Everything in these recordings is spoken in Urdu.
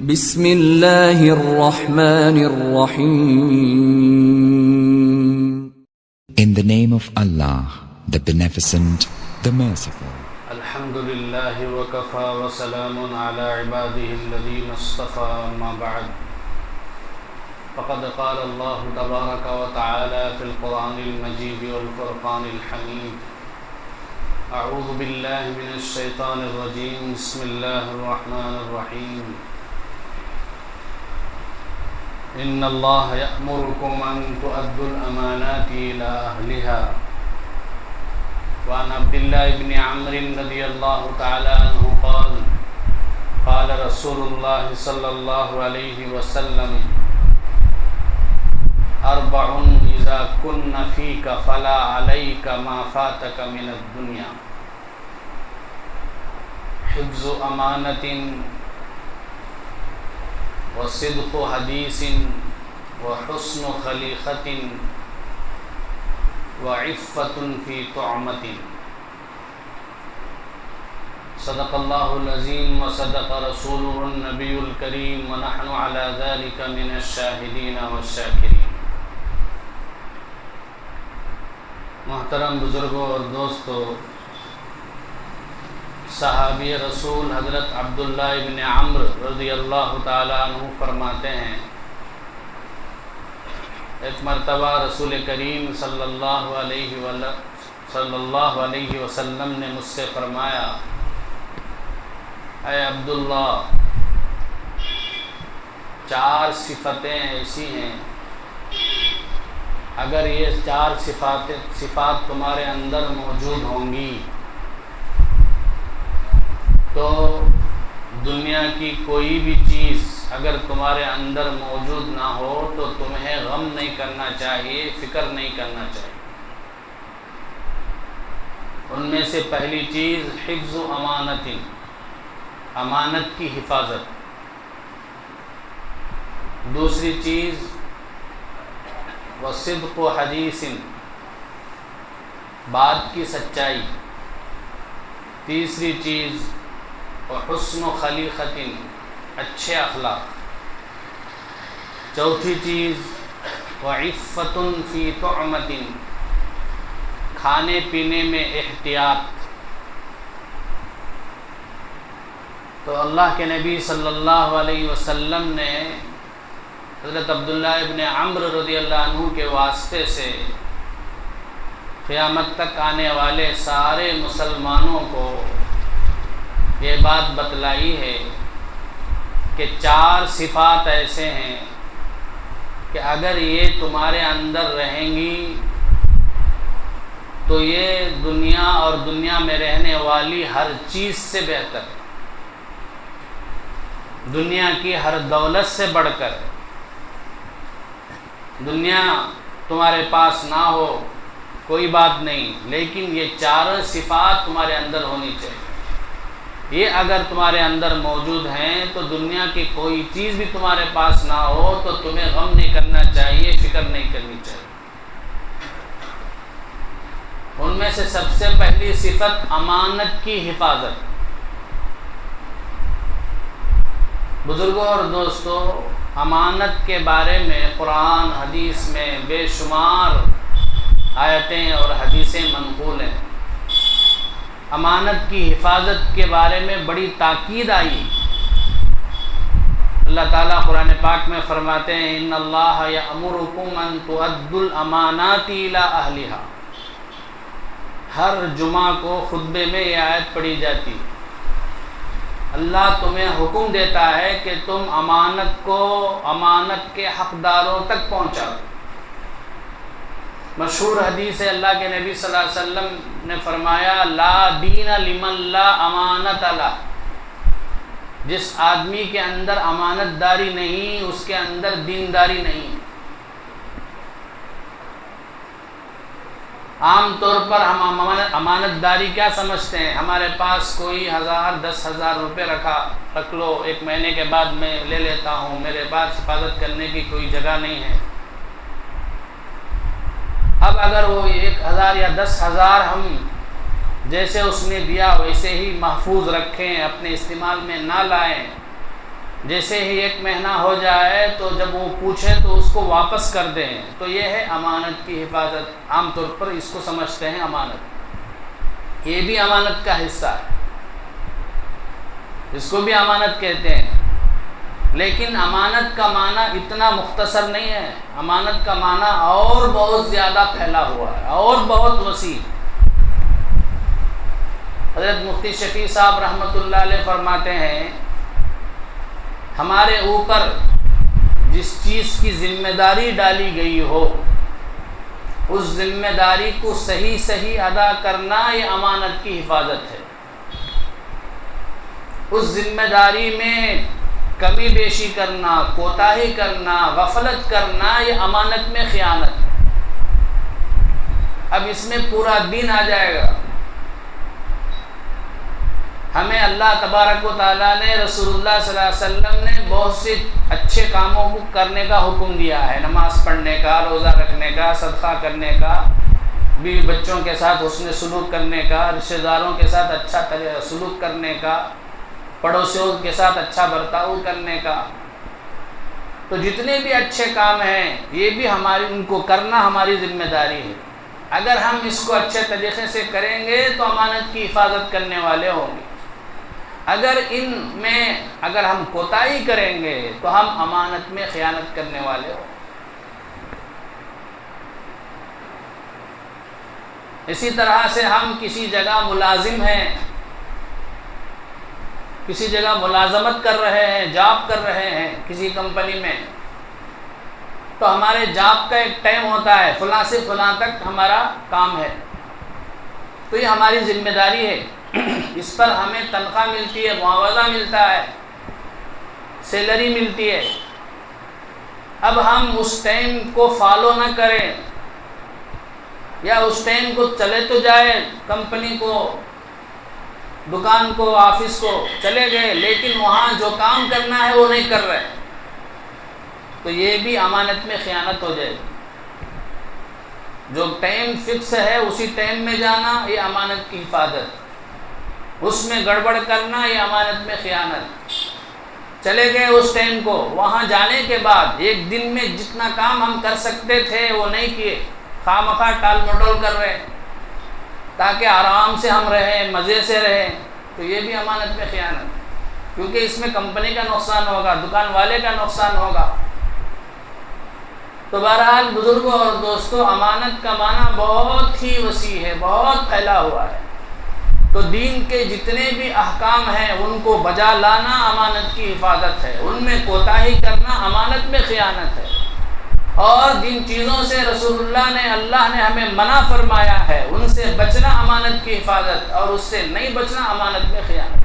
بسم اللہ الرحمن الرحیم. In the name of Allah, the Beneficent, the Merciful. الحمد للہ وکفى وسلام علی عباده الذین اصطفى اما بعد فقد قال اللہ تبارک وتعالی فی القرآن المجید والفرقان الحمید. اعوذ باللہ من الشیطان الرجیم. بسم اللہ الرحمن الرحیم. ان اللہ یأمرکم ان تؤدوا الامانات الی اہلها. وعن عبد الله بن عمرو رضي الله تعالى عنه قال قال رسول الله صلى الله عليه وسلم أربع إذا كن فيك فلا عليك ما فاتك من الدنيا: حفظ أمانة، وصدق حديث، وحسن خليقة، وعفة في طعمة. صدق اللہ العظیم وصدق رسولہ النبی الکریم ونحن على ذلك من الشاہدین والشاکرین. محترم بزرگوں اور دوستو، صحابی رسول حضرت عبداللہ ابن عمرو رضی اللہ تعالی عنہ فرماتے ہیں، ایک مرتبہ رسول کریم صلی اللہ علیہ وسلم نے مجھ سے فرمایا، اے عبداللہ، 4 صفتیں ایسی ہیں، اگر یہ 4 صفات تمہارے اندر موجود ہوں گی تو دنیا کی کوئی بھی چیز اگر تمہارے اندر موجود نہ ہو تو تمہیں غم نہیں کرنا چاہیے، فکر نہیں کرنا چاہیے. ان میں سے پہلی چیز حفظ امانت، امانت کی حفاظت. دوسری چیز وصدق حدیث، بات کی سچائی. تیسری چیز وحسن خلیقۃ، اچھے اخلاق. چوتھی چیز وعفۃ فی طعمۃ، کھانے پینے میں احتیاط. تو اللہ کے نبی صلی اللہ علیہ وسلم نے حضرت عبداللہ ابن عمرو رضی اللہ عنہ کے واسطے سے قیامت تک آنے والے سارے مسلمانوں کو یہ بات بتلائی ہے کہ 4 صفات ایسے ہیں کہ اگر یہ تمہارے اندر رہیں گی تو یہ دنیا اور دنیا میں رہنے والی ہر چیز سے بہتر، دنیا کی ہر دولت سے بڑھ کر. دنیا تمہارے پاس نہ ہو کوئی بات نہیں، لیکن یہ 4 صفات تمہارے اندر ہونی چاہیے. یہ اگر تمہارے اندر موجود ہیں تو دنیا کی کوئی چیز بھی تمہارے پاس نہ ہو تو تمہیں غم نہیں کرنا چاہیے، فکر نہیں کرنی چاہیے. ان میں سے سب سے پہلی صفت امانت کی حفاظت. بزرگوں اور دوستو، امانت کے بارے میں قرآن حدیث میں بے شمار آیتیں اور حدیثیں منقول ہیں. امانت کی حفاظت کے بارے میں بڑی تاکید آئی. اللہ تعالیٰ قرآن پاک میں فرماتے ہیں، ان اللہ یأمرکم ان تؤدوا الامانات الی اہلہا. ہر جمعہ کو خطبے میں یہ آیت پڑھی جاتی. اللہ تمہیں حکم دیتا ہے کہ تم امانت کو امانت کے حقداروں تک پہنچاؤ. مشہور حدیث ہے، اللہ کے نبی صلی اللہ علیہ وسلم نے فرمایا، لا دین لمن لا امانت لہ. جس آدمی کے اندر امانت داری نہیں، اس کے اندر دینداری نہیں. عام طور پر ہم امانت داری کیا سمجھتے ہیں؟ ہمارے پاس کوئی 1000 10,000 روپے رکھ لو، 1 مہینے کے بعد میں لے لیتا ہوں، میرے پاس حفاظت کرنے کی کوئی جگہ نہیں ہے. اب اگر وہ 1,000 یا 10,000 ہم جیسے اس نے دیا ویسے ہی محفوظ رکھیں، اپنے استعمال میں نہ لائیں، جیسے ہی 1 مہینہ ہو جائے تو جب وہ پوچھے تو اس کو واپس کر دیں، تو یہ ہے امانت کی حفاظت۔ عام طور پر اس کو سمجھتے ہیں امانت، یہ بھی امانت کا حصہ ہے، اس کو بھی امانت کہتے ہیں، لیکن امانت کا معنی اتنا مختصر نہیں ہے، امانت کا معنی اور بہت زیادہ پھیلا ہوا ہے اور بہت وسیع۔ حضرت مفتی شفیع صاحب رحمۃ اللہ علیہ فرماتے ہیں، ہمارے اوپر جس چیز کی ذمہ داری ڈالی گئی ہو اس ذمہ داری کو صحیح ادا کرنا یہ امانت کی حفاظت ہے۔ اس ذمہ داری میں کمی بیشی کرنا، کوتاہی کرنا، غفلت کرنا یہ امانت میں خیانت ہے۔ اب اس میں پورا دین آ جائے گا۔ ہمیں اللہ تبارک و تعالیٰ نے، رسول اللہ صلی اللہ علیہ وسلم نے بہت سے اچھے کاموں کو کرنے کا حکم دیا ہے، نماز پڑھنے کا، روزہ رکھنے کا، صدقہ کرنے کا، بیوی بچوں کے ساتھ حسن سلوک کرنے کا، رشتہ داروں کے ساتھ اچھا سلوک کرنے کا، پڑوسیوں کے ساتھ اچھا برتاؤ کرنے کا۔ تو جتنے بھی اچھے کام ہیں یہ بھی ان کو کرنا ہماری ذمہ داری ہے۔ اگر ہم اس کو اچھے طریقے سے کریں گے تو امانت کی حفاظت کرنے والے ہوں گے۔ اگر ہم کوتاہی کریں گے تو ہم امانت میں خیانت کرنے والے ہوں۔ اسی طرح سے ہم کسی جگہ ملازم ہیں، کسی جگہ ملازمت کر رہے ہیں، جاب کر رہے ہیں کسی کمپنی میں، تو ہمارے جاب کا ایک ٹائم ہوتا ہے، فلاں سے فلاں تک ہمارا کام ہے، تو یہ ہماری ذمہ داری ہے، اس پر ہمیں تنخواہ ملتی ہے، معاوضہ ملتا ہے، سیلری ملتی ہے۔ اب ہم اس ٹائم کو فالو نہ کریں یا اس ٹائم کو چلے تو جائے، کمپنی کو، دکان کو، آفس کو چلے گئے، لیکن وہاں جو کام کرنا ہے وہ نہیں کر رہے، تو یہ بھی امانت میں خیانت ہو جائے گی۔ جو ٹائم فکس ہے اسی ٹائم میں جانا یہ امانت کی حفاظت، اس میں گڑبڑ کرنا یہ امانت میں خیانت۔ چلے گئے اس ٹائم کو، وہاں جانے کے بعد ایک دن میں جتنا کام ہم کر سکتے تھے وہ نہیں کیے، خواہ ٹال مٹول کر رہے تاکہ آرام سے ہم رہیں، مزے سے رہیں، تو یہ بھی امانت میں خیانت، کیونکہ اس میں کمپنی کا نقصان ہوگا، دکان والے کا نقصان ہوگا۔ تو بہرحال بزرگوں اور دوستوں، امانت کا معنی بہت ہی وسیع ہے، بہت پھیلا ہوا ہے۔ تو دین کے جتنے بھی احکام ہیں ان کو بجا لانا امانت کی حفاظت ہے، ان میں کوتاہی کرنا امانت میں خیانت ہے، اور جن چیزوں سے اللہ نے ہمیں منع فرمایا ہے ان سے بچنا امانت کی حفاظت، اور اس سے نہیں بچنا امانت میں خیانت۔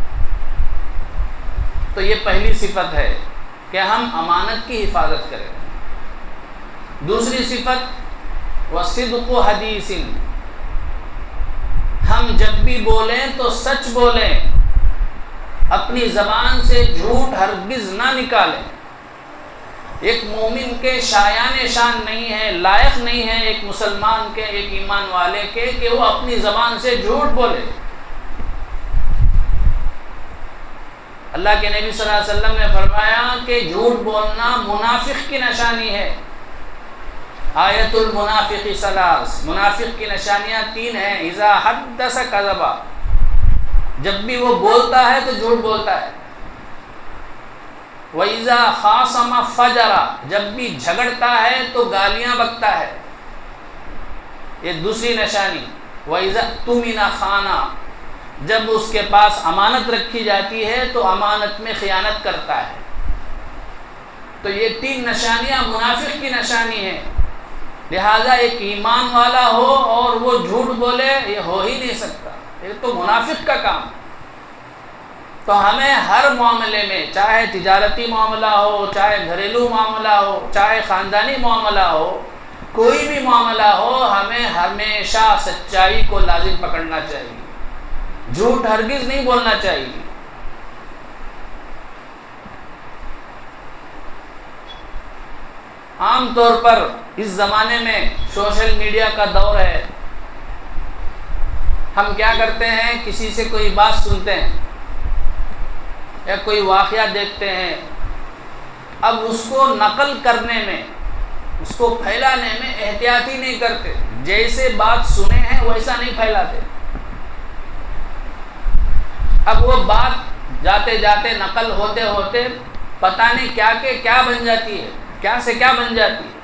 تو یہ پہلی صفت ہے کہ ہم امانت کی حفاظت کریں۔ دوسری صفت وصدق حدیث، ہم جب بھی بولیں تو سچ بولیں، اپنی زبان سے جھوٹ ہرگز نہ نکالیں۔ ایک مومن کے شایان شان نہیں ہے، لائق نہیں ہے ایک مسلمان کے، ایک ایمان والے کے، کہ وہ اپنی زبان سے جھوٹ بولے۔ اللہ کے نبی صلی اللہ علیہ وسلم نے فرمایا کہ جھوٹ بولنا منافق کی نشانی ہے۔ آیت المنافق ثلاث، منافق کی نشانیاں 3 ہیں۔ اذا حدث کذب، جب بھی وہ بولتا ہے تو جھوٹ بولتا ہے۔ وَإِذَا خَاصَمَ فَجَرَ، جب بھی جھگڑتا ہے تو گالیاں بکتا ہے، یہ دوسری نشانی۔ وَإِذَا اؤْتُمِنَ خَانَ، جب اس کے پاس امانت رکھی جاتی ہے تو امانت میں خیانت کرتا ہے۔ تو یہ 3 نشانیاں منافق کی نشانی ہیں۔ لہذا ایک ایمان والا ہو اور وہ جھوٹ بولے یہ ہو ہی نہیں سکتا، یہ تو منافق کا کام۔ تو ہمیں ہر معاملے میں، چاہے تجارتی معاملہ ہو، چاہے گھریلو معاملہ ہو، چاہے خاندانی معاملہ ہو، کوئی بھی معاملہ ہو، ہمیں ہمیشہ سچائی کو لازم پکڑنا چاہیے، جھوٹ ہرگز نہیں بولنا چاہیے۔ عام طور پر اس زمانے میں سوشل میڈیا کا دور ہے، ہم کیا کرتے ہیں، کسی سے کوئی بات سنتے ہیں یا کوئی واقعہ دیکھتے ہیں اب اس کو نقل کرنے میں، اس کو پھیلانے میں احتیاط ہی نہیں کرتے، جیسے بات سنے ہیں ویسا نہیں پھیلاتے۔ اب وہ بات جاتے جاتے نقل ہوتے ہوتے پتہ نہیں کیا کہ کیا بن جاتی ہے، کیا سے کیا بن جاتی ہے۔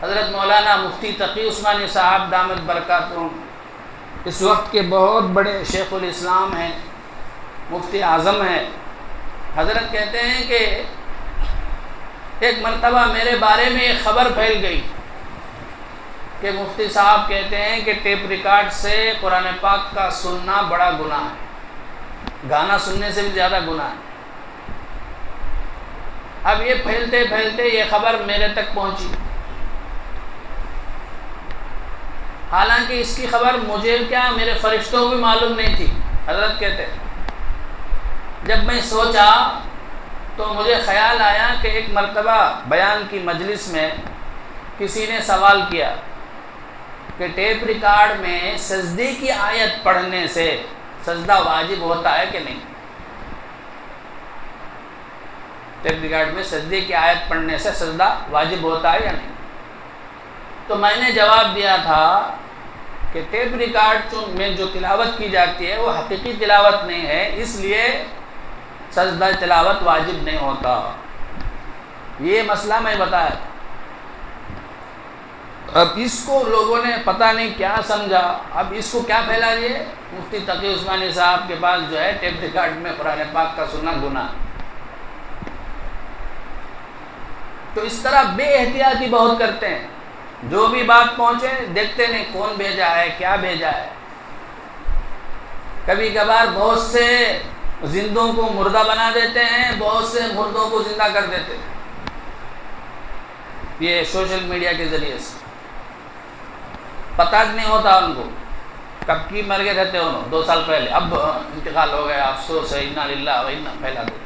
حضرت مولانا مفتی تقی عثمانی صاحب دامت برکاتہم اس وقت کے بہت بڑے شیخ الاسلام ہیں، مفتی اعظم ہیں، حضرت کہتے ہیں کہ ایک مرتبہ میرے بارے میں ایک خبر پھیل گئی کہ مفتی صاحب کہتے ہیں کہ ٹیپ ریکارڈ سے قرآن پاک کا سننا بڑا گناہ ہے، گانا سننے سے بھی زیادہ گناہ ہے۔ اب یہ پھیلتے پھیلتے یہ خبر میرے تک پہنچی، حالانکہ اس کی خبر مجھے کیا میرے فرشتوں کو بھی معلوم نہیں تھی۔ حضرت کہتے جب میں سوچا تو مجھے خیال آیا کہ ایک مرتبہ بیان کی مجلس میں کسی نے سوال کیا کہ ٹیپ ریکارڈ میں سجدے کی آیت پڑھنے سے سجدہ واجب ہوتا ہے کہ نہیں؟ ٹیپ ریکارڈ میں سجدے کی آیت پڑھنے سے سجدہ واجب ہوتا ہے یا نہیں؟ تو میں نے جواب دیا تھا کہ ٹیپ ریکارڈ میں جو تلاوت کی جاتی ہے وہ حقیقی تلاوت نہیں ہے، اس لیے سجدہ تلاوت واجب نہیں ہوتا۔ یہ مسئلہ میں بتایا تھا۔ اب اس کو لوگوں نے پتہ نہیں کیا سمجھا، اب اس کو کیا پھیلا دیے، مفتی تقی عثمانی صاحب کے پاس جو ہے ٹیپ ریکارڈ میں قرآن پاک کا سننا گناہ۔ تو اس طرح بے احتیاطی بہت کرتے ہیں، جو بھی بات پہنچے دیکھتے نہیں کون بھیجا ہے، کیا بھیجا ہے۔ کبھی کبھار بہت سے زندوں کو مردہ بنا دیتے ہیں، بہت سے مردوں کو زندہ کر دیتے ہیں، یہ سوشل میڈیا کے ذریعے سے۔ پتہ نہیں ہوتا ان کو کب کی مر گئے رہتے انہوں، 2 سال پہلے، اب انتقال ہو گیا، افسوس ہے، انا للہ و انا، پھیلا دیتے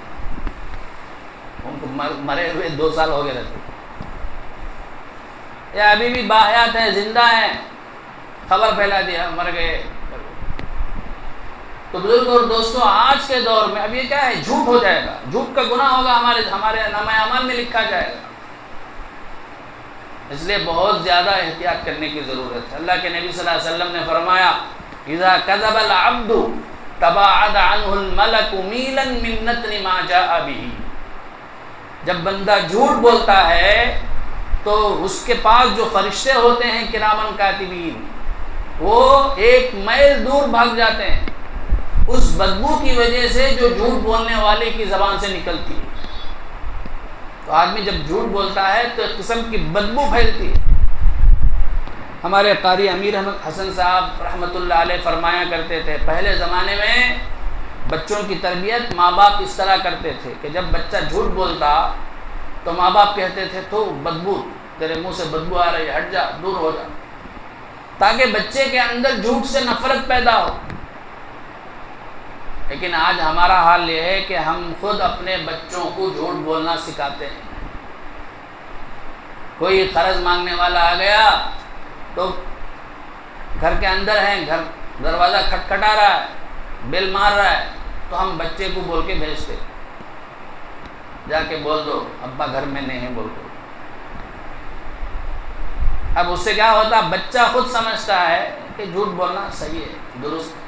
ان کو مرے ہوئے 2 سال ہو گئے رہتے، یا ابھی بھی باحیات ہیں، زندہ ہیں، خبر پھیلا دیا مر گئے۔ تو بزرگ اور دوستوں، آج کے دور میں اب یہ کیا ہے، جھوٹ ہو جائے گا، جھوٹ کا گناہ ہوگا، ہمارے نامہ اعمال میں لکھا جائے گا۔ اس لیے بہت زیادہ احتیاط کرنے کی ضرورت ہے۔ اللہ کے نبی صلی اللہ علیہ وسلم نے فرمایا اذا كذب العبد تباعد عنه الملك میلا من نتن ما جاء به، جب بندہ جھوٹ بولتا ہے تو اس کے پاس جو فرشتے ہوتے ہیں کرامن کاتبین، وہ 1 میل دور بھاگ جاتے ہیں اس بدبو کی وجہ سے جو جھوٹ بولنے والے کی زبان سے نکلتی ہے۔ تو آدمی جب جھوٹ بولتا ہے تو ایک قسم کی بدبو پھیلتی ہے۔ ہمارے قاری امیر احمد حسن صاحب رحمۃ اللہ علیہ فرمایا کرتے تھے، پہلے زمانے میں بچوں کی تربیت ماں باپ اس طرح کرتے تھے کہ جب بچہ جھوٹ بولتا تو ماں باپ کہتے تھے تو بدبو، تیرے منہ سے بدبو آ رہی ہے، ہٹ جا، دور ہو جا، تاکہ بچے کے اندر جھوٹ سے نفرت پیدا ہو۔ لیکن آج ہمارا حال یہ ہے کہ ہم خود اپنے بچوں کو جھوٹ بولنا سکھاتے ہیں۔ کوئی قرض مانگنے والا آ گیا تو گھر کے اندر ہیں، گھر دروازہ کھٹکھٹا رہا ہے، بیل مار رہا ہے، تو ہم بچے کو بول کے بھیجتے، جا کے بول دو ابا گھر میں نہیں ہے بول دو۔ اب اس سے کیا ہوتا، بچہ خود سمجھتا ہے کہ جھوٹ بولنا صحیح ہے، درست۔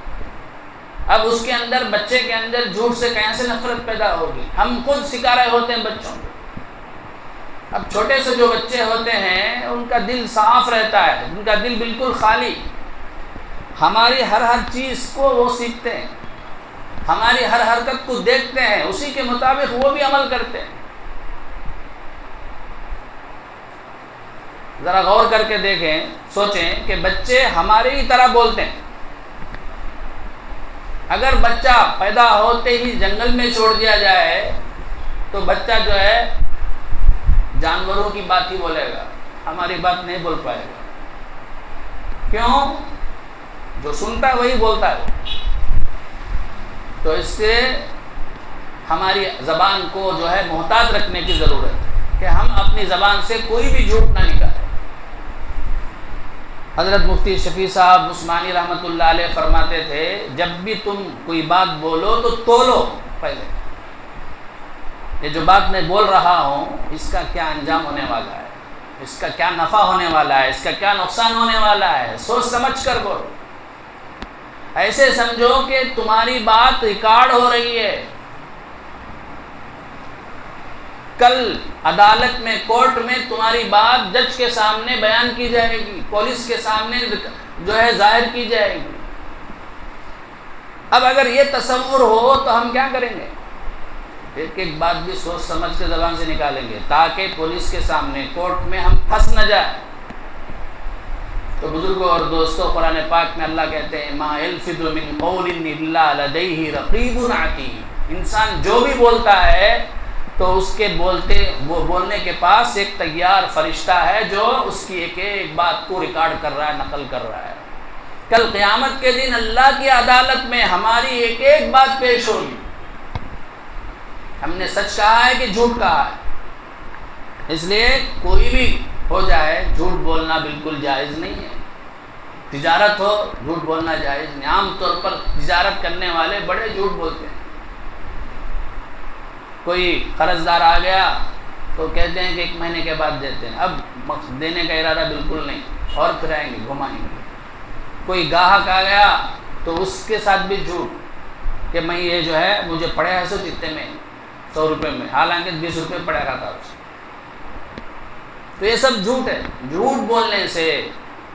اب اس کے اندر، بچے کے اندر جھوٹ سے کیسے نفرت پیدا ہوگی؟ ہم خود سکھا رہے ہوتے ہیں بچوں کو۔ اب چھوٹے سے جو بچے ہوتے ہیں ان کا دل صاف رہتا ہے، ان کا دل بالکل خالی، ہماری ہر چیز کو وہ سیکھتے ہیں، ہماری ہر حرکت کو دیکھتے ہیں، اسی کے مطابق وہ بھی عمل کرتے ہیں۔ ذرا غور کر کے دیکھیں، سوچیں کہ بچے ہماری ہی طرح بولتے ہیں۔ اگر بچہ پیدا ہوتے ہی جنگل میں چھوڑ دیا جائے تو بچہ جو ہے جانوروں کی بات ہی بولے گا، ہماری بات نہیں بول پائے گا۔ کیوں؟ جو سنتا ہے وہی بولتا ہے۔ تو اس سے ہماری زبان کو جو ہے محتاط رکھنے کی ضرورت ہے کہ ہم اپنی زبان سے کوئی بھی جھوٹ نہ نکالیں۔ حضرت مفتی شفیع صاحب عثمانی رحمۃ اللہ علیہ فرماتے تھے، جب بھی تم کوئی بات بولو تو تولو، پہلے یہ جو بات میں بول رہا ہوں اس کا کیا انجام ہونے والا ہے، اس کا کیا نفع ہونے والا ہے، اس کا کیا نقصان ہونے والا ہے، سوچ سمجھ کر بولو۔ ایسے سمجھو کہ تمہاری بات ریکارڈ ہو رہی ہے، کل عدالت میں، کورٹ میں تمہاری بات جج کے سامنے بیان کی جائے گی، پولیس کے سامنے جو ہے ظاہر کی جائے گی۔ اب اگر یہ تصور ہو تو ہم کیا کریں گے؟ ایک ایک بات بھی سوچ سمجھ کے زبان سے نکالیں گے تاکہ پولیس کے سامنے، کورٹ میں ہم پھنس نہ جائیں۔ تو بزرگوں اور دوستوں، قرآن پاک میں اللہ کہتے ہیں ما یلفظ من قول الا لدیہ رقیب عتید، انسان جو بھی بولتا ہے تو اس کے بولنے کے پاس ایک تیار فرشتہ ہے جو اس کی ایک ایک بات کو ریکارڈ کر رہا ہے، نقل کر رہا ہے۔ کل قیامت کے دن اللہ کی عدالت میں ہماری ایک ایک بات پیش ہوگی، ہم نے سچ کہا ہے کہ جھوٹ کہا ہے۔ اس لیے کوئی بھی ہو جائے، جھوٹ بولنا بالکل جائز نہیں ہے۔ تجارت ہو، جھوٹ بولنا جائز نہیں۔ عام طور پر تجارت کرنے والے بڑے جھوٹ بولتے ہیں۔ کوئی قرض دار آ گیا تو کہتے ہیں کہ 1 مہینے کے بعد دیتے ہیں، اب دینے کا ارادہ بالکل نہیں، اور پھر آئیں گے، گھمائیں گے۔ کوئی گاہک آ گیا تو اس کے ساتھ بھی جھوٹ کہ میں یہ جو ہے مجھے پڑے ہے سو اتنے میں 100 روپے میں، حالانکہ 20 روپے پڑا رہا تھا اس۔ تو یہ سب جھوٹ ہے۔ جھوٹ بولنے سے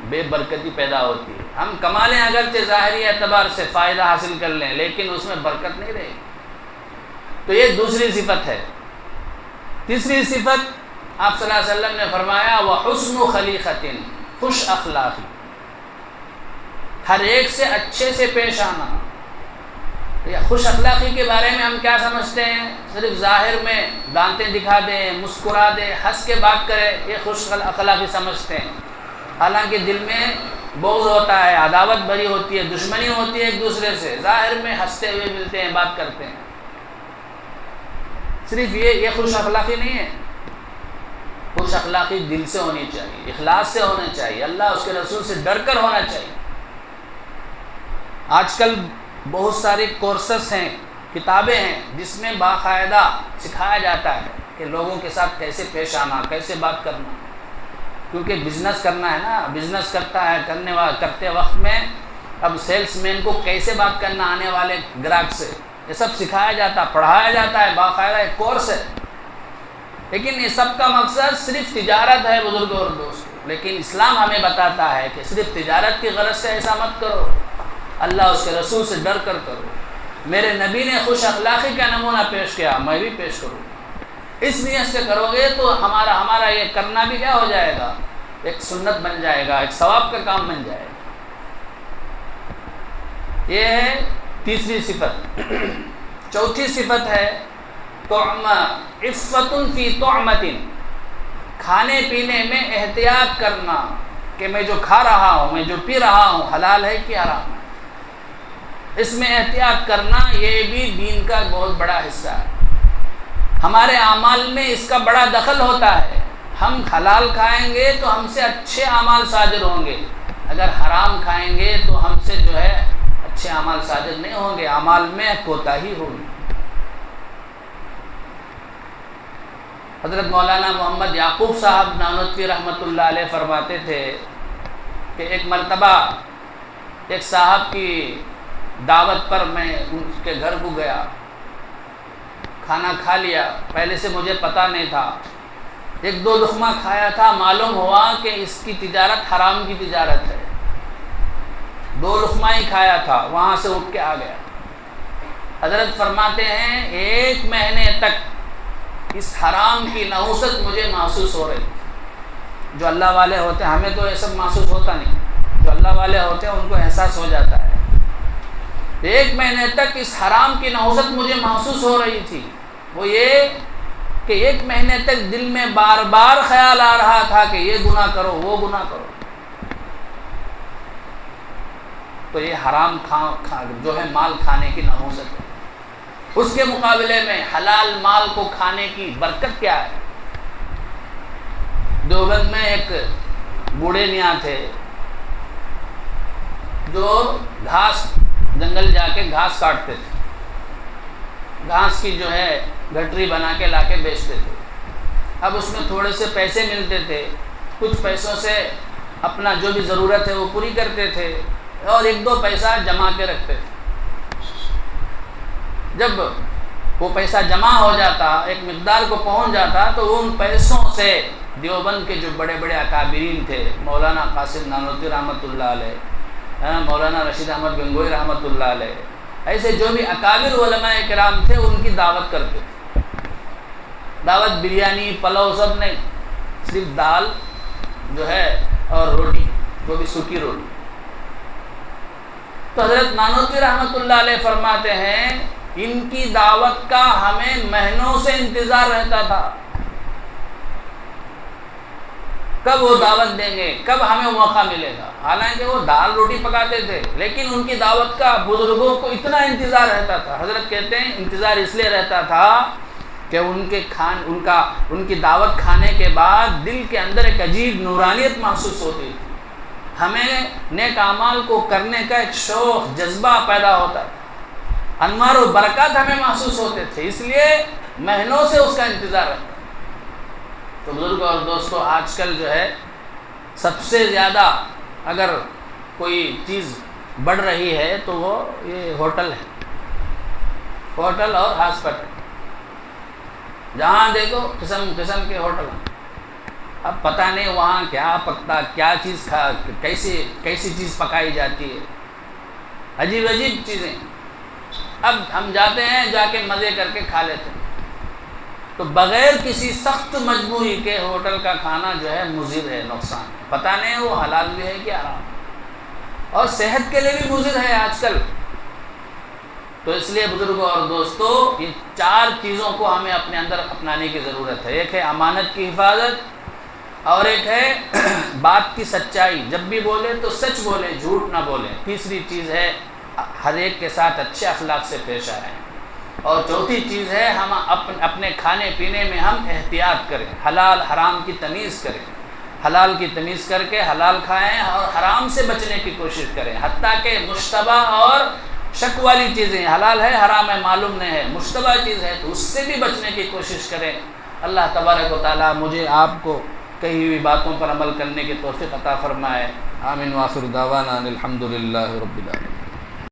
بے برکتی پیدا ہوتی ہے۔ ہم کما لیں اگرچہ ظاہری اعتبار سے فائدہ حاصل کر لیں، لیکن اس میں برکت نہیں رہے گی۔ تو یہ دوسری صفت ہے۔ تیسری صفت آپ صلی اللہ علیہ وسلم نے فرمایا وَحُسْنُ خَلِيقَةٍ، خوش اخلاقی، ہر ایک سے اچھے سے پیش آنا۔ خوش اخلاقی کے بارے میں ہم کیا سمجھتے ہیں؟ صرف ظاہر میں دانتیں دکھا دیں، مسکرا دیں، ہنس کے بات کرے، یہ خوش اخلاقی سمجھتے ہیں۔ حالانکہ دل میں بغض ہوتا ہے، عداوت بھری ہوتی ہے، دشمنی ہوتی ہے ایک دوسرے سے، ظاہر میں ہنستے ہوئے ملتے ہیں، بات کرتے ہیں۔ صرف یہ خوش اخلاقی نہیں ہے۔ خوش اخلاقی دل سے ہونی چاہیے، اخلاص سے ہونا چاہیے، اللہ اس کے رسول سے ڈر کر ہونا چاہیے۔ آج کل بہت سارے کورسز ہیں، کتابیں ہیں جس میں باقاعدہ سکھایا جاتا ہے کہ لوگوں کے ساتھ کیسے پیش آنا، کیسے بات کرنا، کیونکہ بزنس کرنا ہے نا، بزنس کرتے وقت میں اب سیلس مین کو کیسے بات کرنا آنے والے گراہک سے، یہ سب سکھایا جاتا، پڑھایا جاتا ہے، باقاعدہ ایک کورس ہے۔ لیکن یہ سب کا مقصد صرف تجارت ہے بزرگوں اور دوستوں، لیکن اسلام ہمیں بتاتا ہے کہ صرف تجارت کی غرض سے ایسا مت کرو، اللہ اس کے رسول سے ڈر کر کرو۔ میرے نبی نے خوش اخلاقی کا نمونہ پیش کیا، میں بھی پیش کروں۔ اس نیت سے کرو گے تو ہمارا یہ کرنا بھی کیا ہو جائے گا، ایک سنت بن جائے گا، ایک ثواب کا کام بن جائے گا۔ یہ ہے تیسری صفت۔ چوتھی صفت ہے عفت فی طعمۃ، کھانے پینے میں احتیاط کرنا کہ میں جو کھا رہا ہوں، میں جو پی رہا ہوں، حلال ہے کہ حرام ہے، اس میں احتیاط کرنا، یہ بھی دین کا بہت بڑا حصہ ہے۔ ہمارے اعمال میں اس کا بڑا دخل ہوتا ہے۔ ہم حلال کھائیں گے تو ہم سے اچھے اعمال صادر ہوں گے، اگر حرام کھائیں گے تو ہم سے جو ہے اچھے اعمال صادر نہیں ہوں گے، اعمال میں کوتاہی ہوگی۔ حضرت مولانا محمد یعقوب صاحب نانوتوی رحمۃ اللہ علیہ فرماتے تھے کہ ایک مرتبہ ایک صاحب کی دعوت پر میں ان کے گھر کو گیا، کھانا کھا لیا، پہلے سے مجھے پتہ نہیں تھا، 1-2 لقمہ کھایا تھا، معلوم ہوا کہ اس کی تجارت حرام کی تجارت ہے، 2 لقمہ ہی کھایا تھا، وہاں سے اٹھ کے آ گیا۔ حضرت فرماتے ہیں 1 مہینے تک اس حرام کی نحوست مجھے محسوس ہو رہی۔ جو اللہ والے ہوتے ہیں، ہمیں تو یہ سب محسوس ہوتا نہیں، جو اللہ والے ہوتے ہیں ان کو احساس ہو جاتا ہے۔ 1 مہینے تک اس حرام کی نحوست مجھے محسوس ہو رہی تھی، وہ یہ کہ 1 مہینے تک دل میں بار بار خیال آ رہا تھا کہ یہ گناہ کرو، وہ گناہ کرو۔ تو یہ حرام جو ہے مال کھانے کی نحوست ہے۔ اس کے مقابلے میں حلال مال کو کھانے کی برکت کیا ہے؟ دیوبند میں ایک بوڑھے میاں تھے جو جنگل جا کے گھاس کاٹتے تھے، گھاس کی جو ہے گٹری بنا کے لا کے بیچتے تھے. اب اس میں تھوڑے سے پیسے ملتے تھے، کچھ پیسوں سے اپنا جو بھی ضرورت ہے وہ پوری کرتے تھے اور 1-2 پیسہ جمع کے رکھتے تھے. جب وہ پیسہ جمع ہو جاتا، ایک مقدار کو پہنچ جاتا، تو ان پیسوں سے دیوبند کے جو بڑے بڑے اکابرین تھے، مولانا قاسم نانوتوی رحمۃ اللہ علیہ، مولانا رشید احمد گنگوئی رحمۃ اللہ علیہ، ایسے جو بھی اکابر علماء کرام تھے ان کی دعوت کرتے تھے. دعوت بریانی پلاؤ سب نہیں، صرف دال جو ہے اور روٹی، وہ بھی سوکھی روٹی. تو حضرت نانوتوی رحمۃ اللہ علیہ فرماتے ہیں ان کی دعوت کا ہمیں مہینوں سے انتظار رہتا تھا، کب وہ دعوت دیں گے، کب ہمیں موقع ملے گا. حالانکہ وہ دال روٹی پکاتے تھے، لیکن ان کی دعوت کا بزرگوں کو اتنا انتظار رہتا تھا. حضرت کہتے ہیں انتظار اس لیے رہتا تھا کہ ان کی دعوت کھانے کے بعد دل کے اندر ایک عجیب نورانیت محسوس ہوتی تھی. ہمیں نیک اعمال کو کرنے کا ایک شوق جذبہ پیدا ہوتا تھا، انوار و برکات ہمیں محسوس ہوتے تھے، اس لیے مہینوں سے اس کا انتظار رہتا. تو بزرگ اور دوستو، آج کل جو ہے سب سے زیادہ اگر کوئی چیز بڑھ رہی ہے تو وہ یہ ہوٹل ہے، ہوٹل اور ہاسپٹل. جہاں دیکھو قسم قسم کے ہوٹل ہیں. اب پتہ نہیں وہاں کیا پکتا، کیا چیز کیسی چیز پکائی جاتی ہے، عجیب عجیب چیزیں. اب ہم جاتے ہیں، جا کے مزے کر کے کھا لیتے ہیں. تو بغیر کسی سخت مجبوری کے ہوٹل کا کھانا جو ہے مضر ہے، نقصان ہے. پتہ نہیں وہ حلال بھی ہے کہ حرام، اور صحت کے لیے بھی مضر ہے آج کل. تو اس لیے بزرگوں اور دوستو، یہ 4 چیزوں کو ہمیں اپنے اندر اپنانے کی ضرورت ہے. ایک ہے امانت کی حفاظت، اور ایک ہے بات کی سچائی، جب بھی بولے تو سچ بولے، جھوٹ نہ بولے. تیسری چیز ہے ہر ایک کے ساتھ اچھے اخلاق سے پیش آئیں. اور چوتھی چیز ہے ہم اپنے کھانے پینے میں ہم احتیاط کریں، حلال حرام کی تمیز کریں. حلال کی تمیز کر کے حلال کھائیں اور حرام سے بچنے کی کوشش کریں. حتیٰ کہ مشتبہ اور شک والی چیزیں، حلال ہے حرام ہے معلوم نہیں ہے، مشتبہ چیز ہے تو اس سے بھی بچنے کی کوشش کریں. اللہ تبارک و تعالی مجھے آپ کو کہی ہوئی باتوں پر عمل کرنے کی توفیق عطا فرمائے. آمین. وآخر دعوانا الحمد للہ رب العالمین.